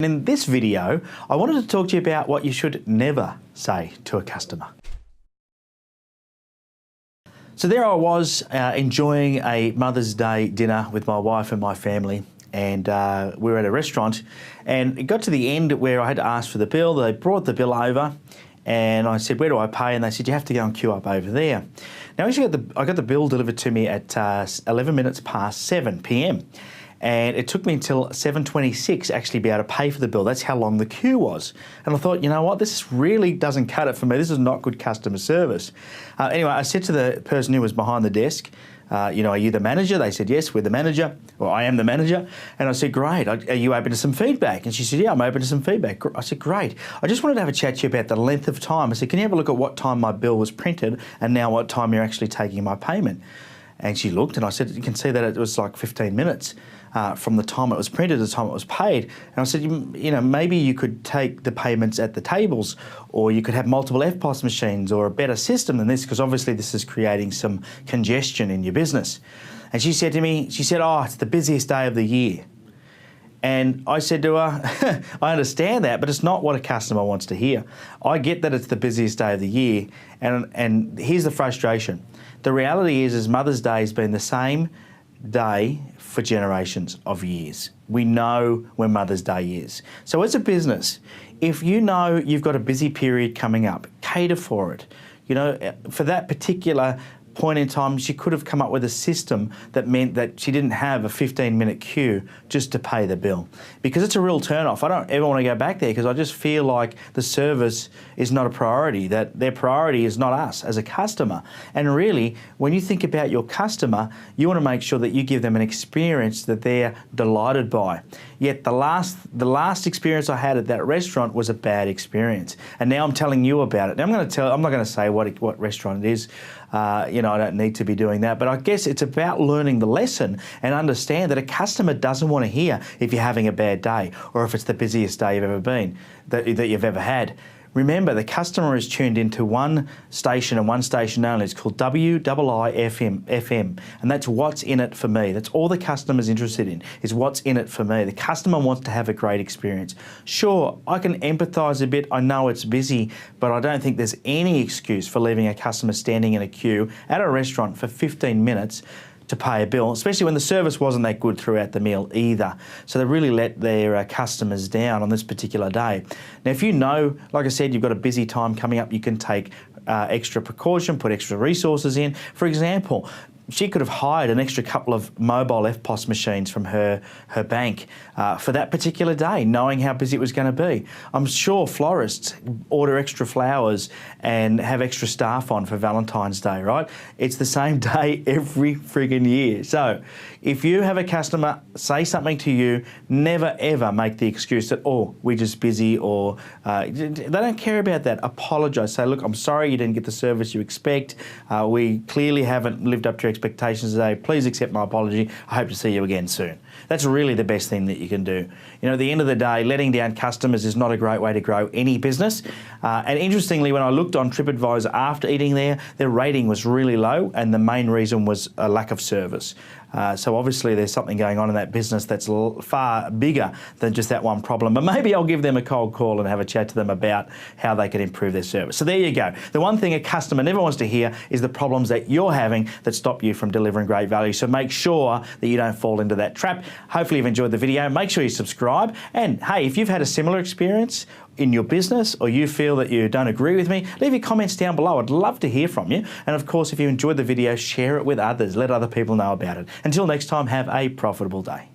In this video, I wanted to talk to you about what you should never say to a customer. So there I was enjoying a Mother's Day dinner with my wife and my family, and we were at a restaurant, and it got to the end where I had to ask for the bill. They brought the bill over and I said, where do I pay? And they said, you have to go and queue up over there. Now I got the bill delivered to me at 11 minutes past 7 p.m. And it took me until 7:26 actually to be able to pay for the bill. That's how long the queue was. And I thought, you know what, this really doesn't cut it for me. This is not good customer service. Anyway, I said to the person who was behind the desk, are you the manager? They said, yes, we're the manager. Well, I am the manager. And I said, great, are you open to some feedback? And she said, yeah, I'm open to some feedback. I said, great. I just wanted to have a chat to you about the length of time. I said, can you have a look at what time my bill was printed and now what time you're actually taking my payment? And she looked and I said, you can see that it was like 15 minutes from the time it was printed to the time it was paid. And I said, maybe you could take the payments at the tables, or you could have multiple EFTPOS machines, or a better system than this, because obviously this is creating some congestion in your business. And she said to me, oh, it's the busiest day of the year. And I said to her, I understand that, but it's not what a customer wants to hear. I get that it's the busiest day of the year, and here's the frustration. The reality is Mother's Day has been the same day for generations of years. We know when Mother's Day is. So as a business, if you know you've got a busy period coming up, cater for it. For that particular point in time, she could have come up with a system that meant that she didn't have a 15-minute queue just to pay the bill. Because it's a real turn-off. I don't ever want to go back there, because I just feel like the service is not a priority, that their priority is not us as a customer. And really, when you think about your customer, you want to make sure that you give them an experience that they're delighted by. Yet the last experience I had at that restaurant was a bad experience. And now I'm telling you about it. Now I'm not going to say what restaurant it is. I don't need to be doing that, but I guess it's about learning the lesson and understand that a customer doesn't want to hear if you're having a bad day or if it's the busiest day you've ever been, that you've ever had. Remember, the customer is tuned into one station and one station only. It's called WIIFM, and that's what's in it for me. That's all the customer's interested in, is what's in it for me. The customer wants to have a great experience. Sure, I can empathise a bit. I know it's busy, but I don't think there's any excuse for leaving a customer standing in a queue at a restaurant for 15 minutes to pay a bill, especially when the service wasn't that good throughout the meal either. So they really let their customers down on this particular day. Now, if you know, like I said, you've got a busy time coming up, you can take extra precaution, put extra resources in. For example, she could have hired an extra couple of mobile EFTPOS machines from her bank for that particular day, knowing how busy it was going to be. I'm sure florists order extra flowers and have extra staff on for Valentine's Day, right? It's the same day every friggin' year. So if you have a customer say something to you, never ever make the excuse that, oh, we're just busy, or they don't care about that. Apologise. Say, look, I'm sorry you didn't get the service you expect. We clearly haven't lived up to your expectations today. Please accept my apology. I hope to see you again soon. That's really the best thing that you can do. At the end of the day, letting down customers is not a great way to grow any business. And interestingly, when I looked on TripAdvisor after eating there, their rating was really low, and the main reason was a lack of service. So obviously there's something going on in that business that's far bigger than just that one problem. But maybe I'll give them a cold call and have a chat to them about how they can improve their service. So there you go. The one thing a customer never wants to hear is the problems that you're having that stop you from delivering great value. So make sure that you don't fall into that trap. Hopefully you've enjoyed the video. Make sure you subscribe. And hey, if you've had a similar experience in your business, or you feel that you don't agree with me, leave your comments down below. I'd love to hear from you. And of course, if you enjoyed the video, share it with others. Let other people know about it. Until next time, have a profitable day.